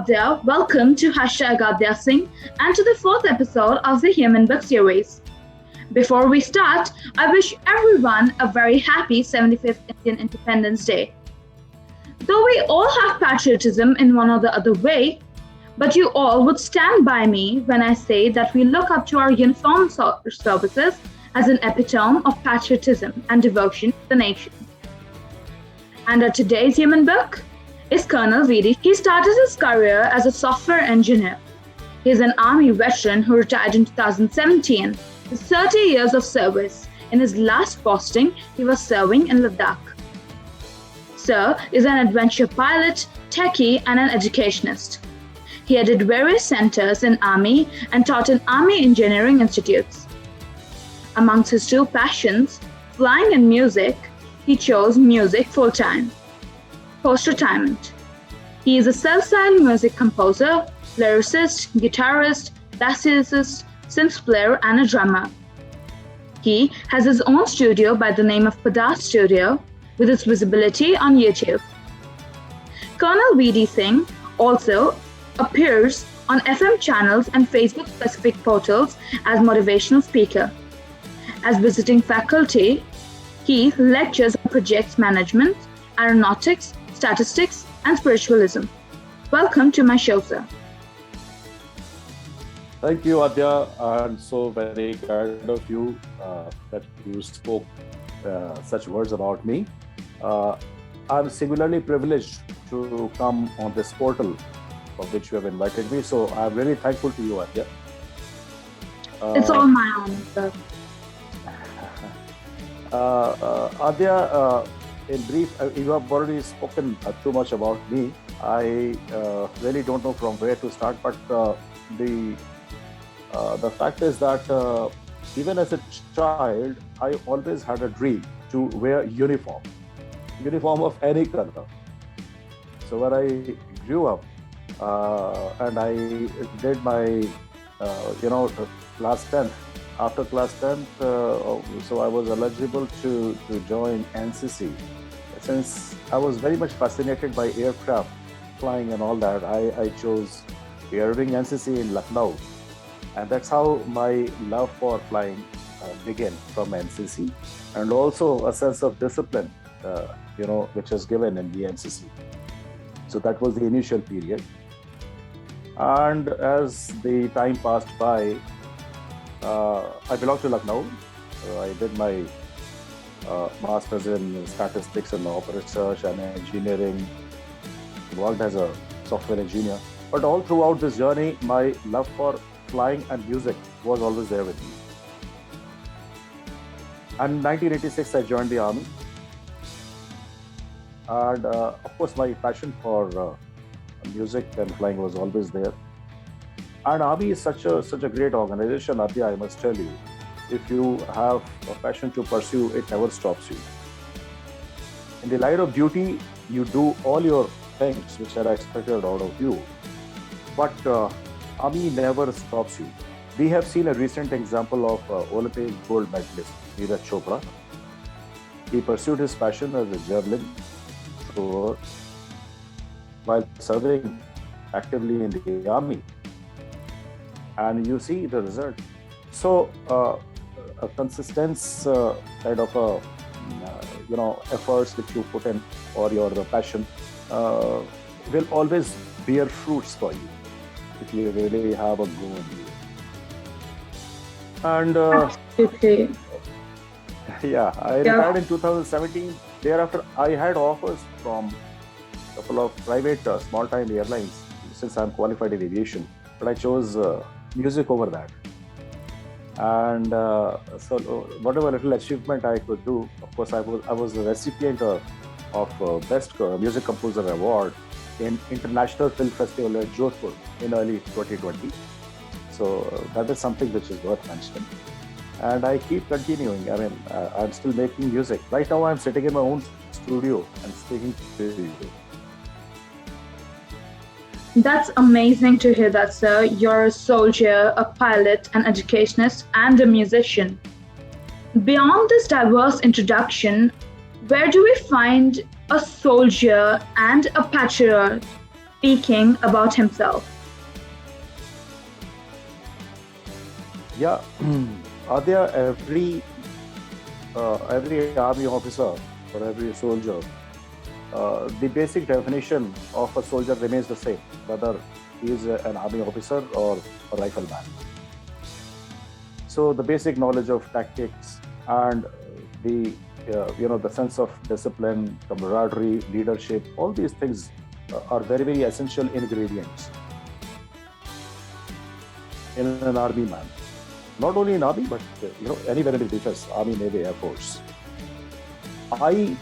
Adya. Welcome to Adya Singh and to the fourth episode of the Human Book series. Before we start, I wish everyone a very happy 75th Indian Independence Day. Though we all have patriotism in one or the other way, but you all would stand by me when I say that we look up to our uniformed services as an epitome of patriotism and devotion to the nation. And today's Human Book is Colonel VD. He started his career as a software engineer. He is an Army veteran who retired in 2017 with 30 years of service. In his last posting, he was serving in Ladakh. Sir is an adventure pilot, techie, and an educationist. He headed various centers in Army and taught in Army engineering institutes. Amongst his two passions, flying and music, he chose music full-time. Post-retirement. He is a self-styled music composer, lyricist, guitarist, bassist, synth player, and a drummer. He has his own studio by the name of Padas Studio, with its visibility on YouTube. Colonel VD Singh also appears on FM channels and Facebook-specific portals as motivational speaker. As visiting faculty, he lectures on projects management, aeronautics, statistics, and spiritualism. Welcome to my show, sir. Thank you, Adya. I'm so very glad of you that you spoke such words about me. I'm singularly privileged to come on this portal of which you have invited me. So I'm very thankful to you, Adya. It's all my honor, sir. Adya, in brief, you have already spoken too much about me. I really don't know from where to start, but the fact is that even as a child, I always had a dream to wear uniform of any color. So when I grew up and I did my, class 10th. After class 10th, so I was eligible to join NCC. Since I was very much fascinated by aircraft, flying and all that, I chose Air Wing NCC in Lucknow. And that's how my love for flying began from NCC. And also a sense of discipline, which is given in the NCC. So that was the initial period. And as the time passed by, I belong to Lucknow. I did my master's in statistics and research and engineering. Worked as a software engineer. But all throughout this journey, my love for flying and music was always there with me. And in 1986, I joined the Army. And of course, my passion for music and flying was always there. And Army is such a great organization, Adya, I must tell you. If you have a passion to pursue, it never stops you. In the line of duty, you do all your things which are expected out of you. But Army never stops you. We have seen a recent example of Olympic gold medalist, Neeraj Chopra. He pursued his passion as a javelin thrower while serving actively in the Army. And you see the result. So a consistent kind of efforts which you put in or your passion will always bear fruits for you if you really have a goal in you. And I retired in 2017. Thereafter, I had offers from a couple of private small-time airlines since I'm qualified in aviation, but I chose music over that. And so whatever little achievement I could do, of course, I was the recipient of Best Music Composer Award in International Film Festival at Jodhpur in early 2020. So that is something which is worth mentioning. And I keep continuing. I mean, I'm still making music. Right now, I'm sitting in my own studio and speaking to you. That's amazing to hear that, sir. You're a soldier, a pilot, an educationist, and a musician. Beyond this diverse introduction, where do we find a soldier and a patriot speaking about himself. Yeah, Adya, every army officer or every soldier, the basic definition of a soldier remains the same, whether he is an army officer or a rifleman. So the basic knowledge of tactics and the the sense of discipline, camaraderie, leadership, all these things are very very essential ingredients in an army man. Not only in army, but anywhere in the defense, army, navy, air force. I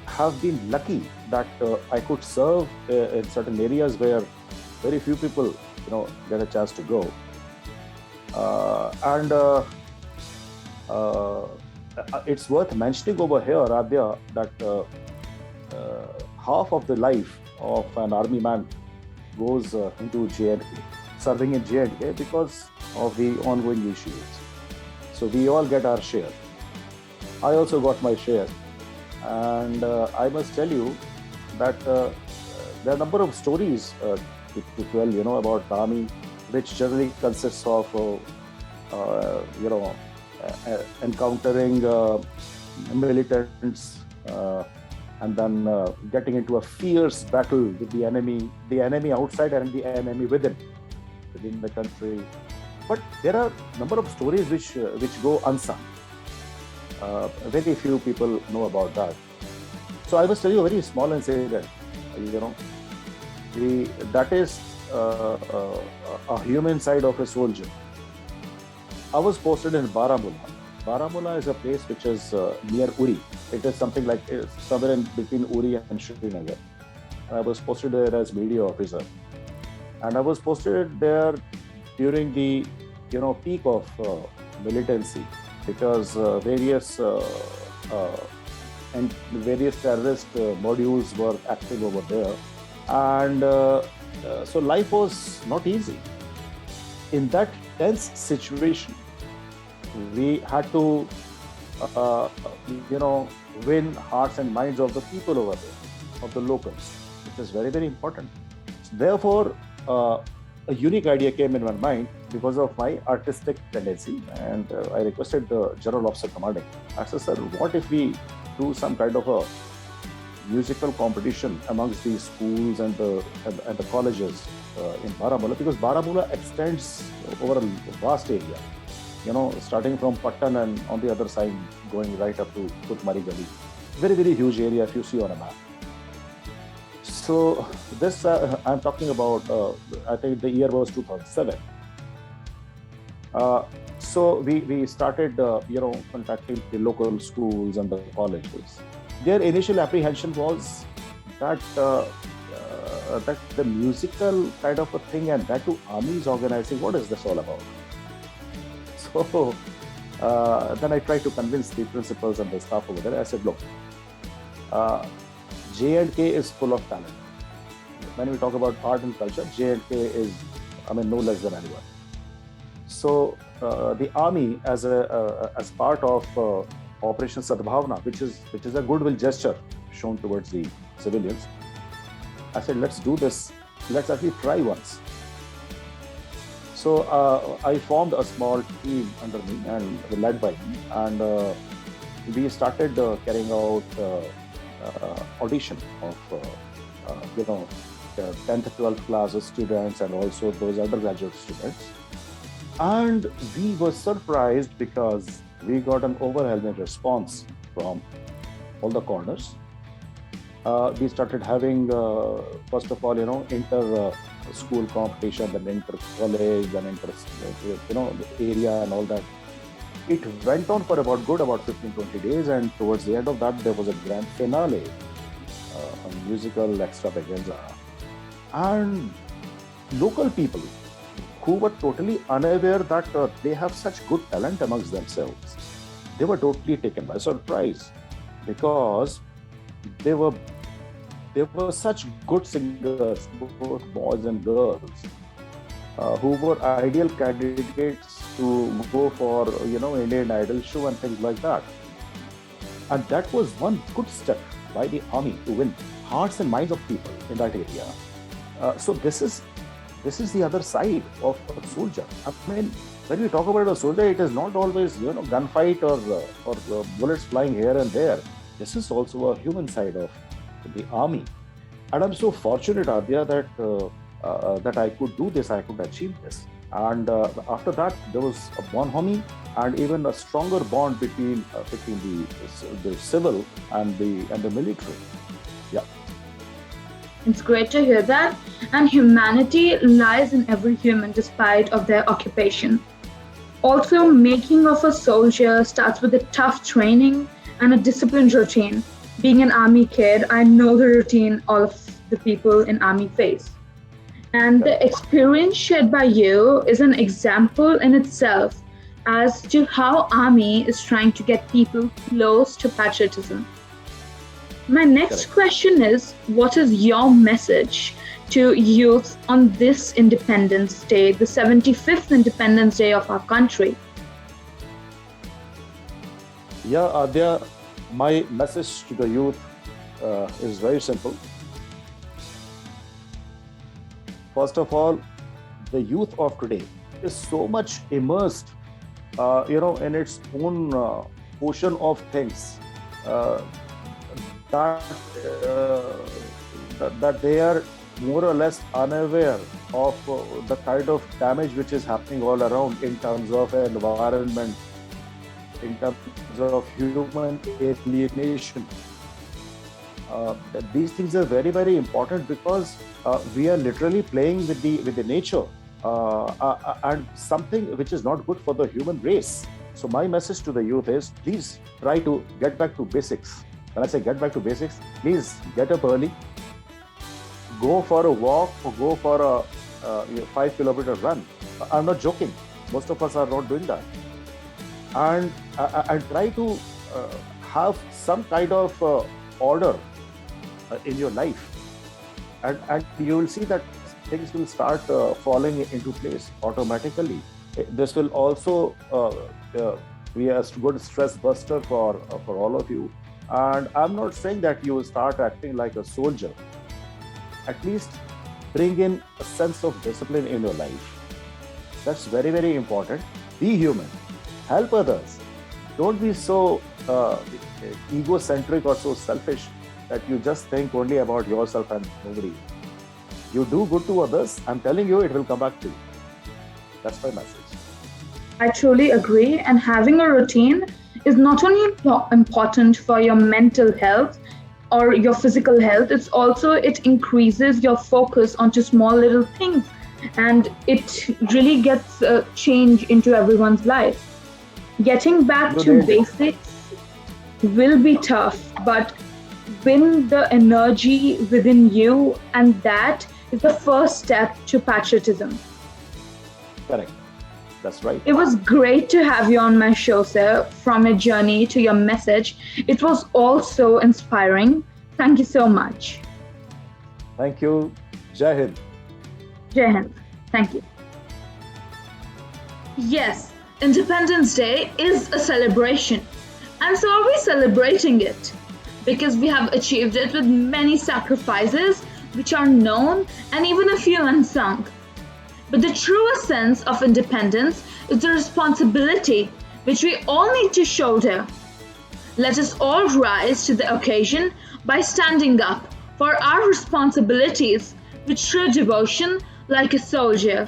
have been lucky that I could serve in certain areas where very few people, get a chance to go. And it's worth mentioning over here, Adya, that half of the life of an army man goes into J&K, serving in J&K because of the ongoing issues. So we all get our share. I also got my share. And I must tell you that there are a number of stories to tell, about the army, which generally consists of, encountering militants and then getting into a fierce battle with the enemy outside and the enemy within the country. But there are a number of stories which go unsung. Very few people know about that. So I must tell you a very small incident. That is a human side of a soldier. I was posted in Baramulla. Baramulla is a place which is near Uri. It is something like somewhere in between Uri and Srinagar. I was posted there as media officer, and I was posted there during the peak of militancy, because various terrorist modules were active over there, and so life was not easy. In that tense situation, we had to win hearts and minds of the people over there, of the locals, which is very very important. Therefore, a unique idea came in my mind because of my artistic tendency, and I requested the General Officer Commanding. I said, sir, what if we do some kind of a musical competition amongst the schools and the colleges in Baramulla, because Baramulla extends over a vast area, starting from Pattan and on the other side going right up to Kutmari Gali. Very, very huge area if you see on a map. So this, I'm talking about, I think the year was 2007. So we started, contacting the local schools and the colleges. Their initial apprehension was that that the musical kind of a thing, and that too army is organizing, what is this all about? So then I tried to convince the principals and the staff over there. I said, look, J&K is full of talent. When we talk about art and culture, J&K is, no less than anyone. So the army, as part of Operation Sadbhavna, which is a goodwill gesture shown towards the civilians, I said, let's do this. Let's actually try once. So I formed a small team under me and led by me, and we started carrying out audition of 10th, 12th class students and also those undergraduate students. And we were surprised because we got an overwhelming response from all the corners. We started having, first of all, inter-school competition, then inter-college, and the area and all that. It went on for about 15-20 days, and towards the end of that, there was a grand finale, a musical extravaganza. And local people who were totally unaware that they have such good talent amongst themselves, they were totally taken by surprise, because they were such good singers, both boys and girls, who were ideal candidates to go for Indian Idol show and things like that. And that was one good step by the army to win hearts and minds of people in that area. So this is the other side of a soldier. I mean, when we talk about a soldier, it is not always gunfight or bullets flying here and there. This is also a human side of the army, and I'm so fortunate, Adya, that I could do this, I could achieve this. And after that, there was a bonhomie and even a stronger bond between the civil and the military. Yeah. It's great to hear that. And humanity lies in every human despite of their occupation. Also, making of a soldier starts with a tough training and a disciplined routine. Being an army kid, I know the routine all of the people in army face. And the experience shared by you is an example in itself as to how army is trying to get people close to patriotism. My next question is, what is your message to youth on this Independence Day, the 75th Independence Day of our country? Yeah, Adya, my message to the youth is very simple. First of all, the youth of today is so much immersed, in its own ocean of things that they are more or less unaware of the kind of damage which is happening all around in terms of environment, in terms of human alienation. These things are very, very important because we are literally playing with the nature and something which is not good for the human race. So my message to the youth is, please try to get back to basics. When I say get back to basics, please get up early, go for a walk or go for a 5-kilometer run. I'm not joking. Most of us are not doing that. And try to have some kind of order in your life. And you will see that things will start falling into place automatically. This will also be a good stress buster for all of you. And I'm not saying that you will start acting like a soldier. At least bring in a sense of discipline in your life. That's very, very important. Be human. Help others. Don't be so egocentric or so selfish that you just think only about yourself and nobody. You do good to others, I'm telling you, it will come back to you. That's my message. I truly agree. And having a routine is not only important for your mental health or your physical health, it increases your focus onto small little things, and it really gets a change into everyone's life. Getting back to basics will be tough, but win the energy within you, and that is the first step to patriotism. Correct. That's right. It was great to have you on my show, sir. From your journey to your message, it was all so inspiring. Thank you so much. Thank you. Jai Hind. Jai Hind. Thank you. Yes, Independence Day is a celebration. And so are we celebrating it? Because we have achieved it with many sacrifices, which are known and even a few unsung. But the truest sense of independence is the responsibility which we all need to shoulder. Let us all rise to the occasion by standing up for our responsibilities with true devotion like a soldier.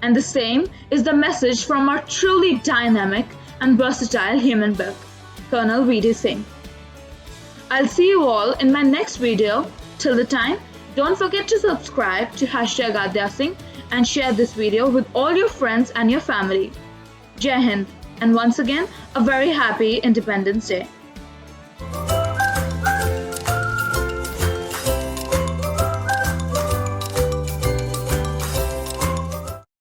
And the same is the message from our truly dynamic and versatile human book, Colonel V.D. Singh. I'll see you all in my next video. Till the time, don't forget to subscribe to #AdyaSingh and share this video with all your friends and your family. Jai Hind, and once again, a very happy Independence Day.